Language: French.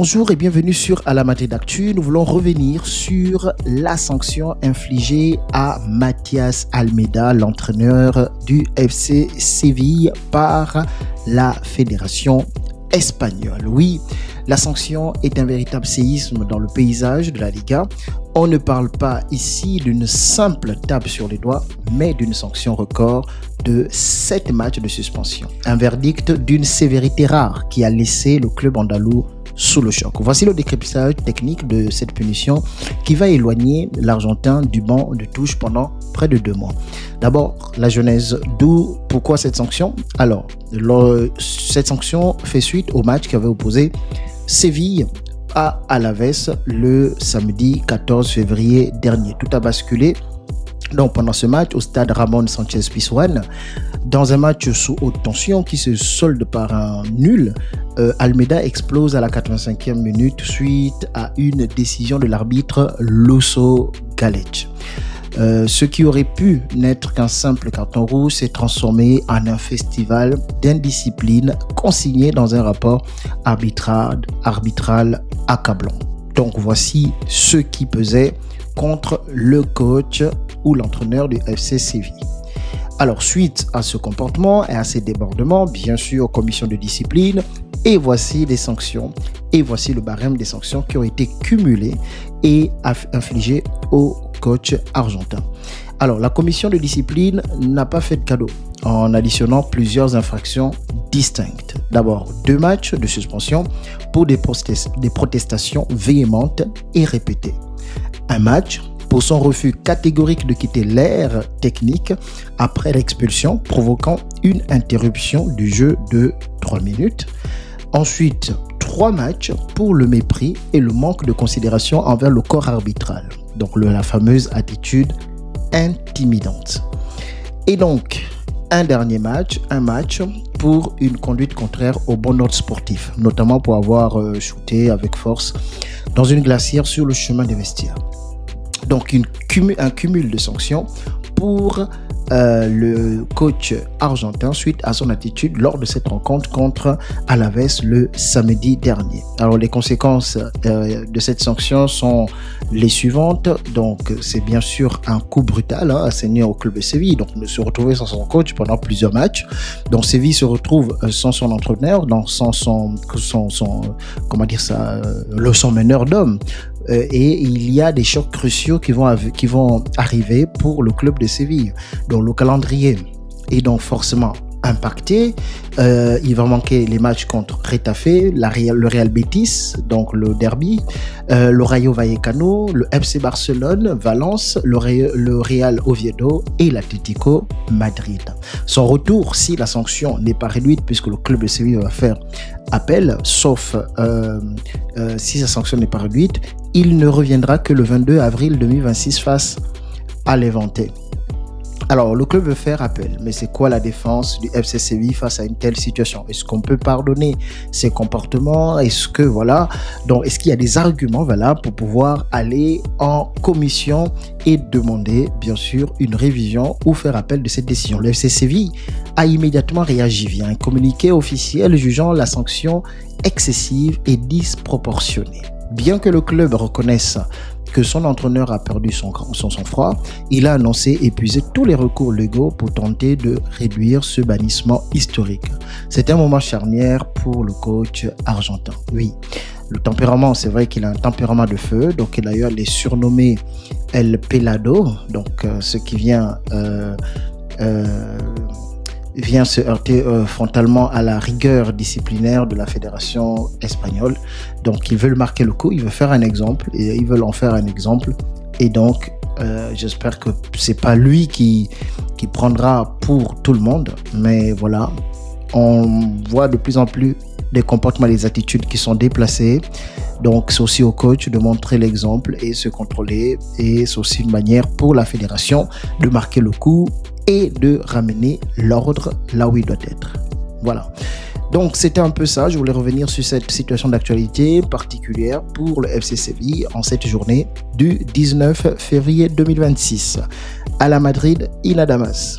Bonjour et bienvenue sur À la Madrid Actu. Nous voulons revenir sur la sanction infligée à Matías Almeyda, l'entraîneur du FC Séville, par la Fédération espagnole. Oui, la sanction est un véritable séisme dans le paysage de la Liga. On ne parle pas ici d'une simple tape sur les doigts, mais d'une sanction record de 7 matchs de suspension. Un verdict d'une sévérité rare qui a laissé le club andalou sous le choc. Voici le décryptage technique de cette punition qui va éloigner l'Argentin du banc de touche pendant près de 2 mois. D'abord, la genèse. Pourquoi cette sanction? Alors, cette sanction fait suite au match qui avait opposé Séville à Alaves le samedi 14 février dernier. Tout a basculé donc pendant ce match au stade Ramon Sánchez Pizjuán, dans un match sous haute tension qui se solde par un nul. Almeyda explose à la 85e minute suite à une décision de l'arbitre Luso Galech. Ce qui aurait pu n'être qu'un simple carton rouge s'est transformé en un festival d'indiscipline consigné dans un rapport arbitral accablant. Donc voici ce qui pesait contre le coach ou l'entraîneur du FC Séville. Alors, suite à ce comportement et à ces débordements, bien sûr, commission de discipline, et voici les sanctions, et voici le barème des sanctions qui ont été cumulées et infligées au coach argentin. Alors, la commission de discipline n'a pas fait de cadeau en additionnant plusieurs infractions distinctes. D'abord, 2 matchs de suspension pour des protestations véhémentes et répétées. Un match pour son refus catégorique de quitter l'aire technique après l'expulsion, provoquant une interruption du jeu de 3 minutes. Ensuite, 3 matchs pour le mépris et le manque de considération envers le corps arbitral. Donc la fameuse attitude intimidante. Et donc, un match pour une conduite contraire au bon ordre sportif, notamment pour avoir shooté avec force dans une glacière sur le chemin des vestiaires. Donc un cumul de sanctions pour le coach argentin suite à son attitude lors de cette rencontre contre Alaves le samedi dernier. Alors les conséquences de cette sanction sont les suivantes. Donc c'est bien sûr un coup brutal asséné au club de Séville, donc de se retrouver sans son coach pendant plusieurs matchs. Donc Séville se retrouve sans son entraîneur, sans son meneur d'hommes. Et il y a des chocs cruciaux qui vont arriver pour le club de Séville. Donc le calendrier est donc forcément impacté. Il va manquer les matchs contre Getafe, le Real Betis, donc le derby, le Rayo Vallecano, le FC Barcelone, Valence, le Real Oviedo et l'Atlético Madrid. Son retour, si la sanction n'est pas réduite, puisque le club de Séville va faire appel, sauf si sa sanction n'est pas réduite, il ne reviendra que le 22 avril 2026 face à Levante. Alors, le club veut faire appel, mais c'est quoi la défense du FC Séville face à une telle situation? Est-ce qu'on peut pardonner ces comportements? Est-ce qu'il y a des arguments valables pour pouvoir aller en commission et demander, bien sûr, une révision ou faire appel de cette décision? Le FC Séville a immédiatement réagi via un communiqué officiel jugeant la sanction excessive et disproportionnée. Bien que le club reconnaisse que son entraîneur a perdu son sang-froid, il a annoncé épuiser tous les recours légaux pour tenter de réduire ce bannissement historique. C'est un moment charnière pour le coach argentin. Oui, le tempérament, c'est vrai qu'il a un tempérament de feu, donc d'ailleurs il est surnommé El Pelado, donc ce qui vient se heurter frontalement à la rigueur disciplinaire de la fédération espagnole. Donc ils veulent marquer le coup, ils veulent faire un exemple, et ils veulent en faire un exemple. Et donc j'espère que c'est pas lui qui prendra pour tout le monde, mais voilà, on voit de plus en plus des comportements, des attitudes qui sont déplacées. Donc c'est aussi au coach de montrer l'exemple et se contrôler, et c'est aussi une manière pour la fédération de marquer le coup et de ramener l'ordre là où il doit être. Voilà. Donc c'était un peu ça, je voulais revenir sur cette situation d'actualité particulière pour le FC Séville en cette journée du 19 février 2026. À la Madrid, il a Damas.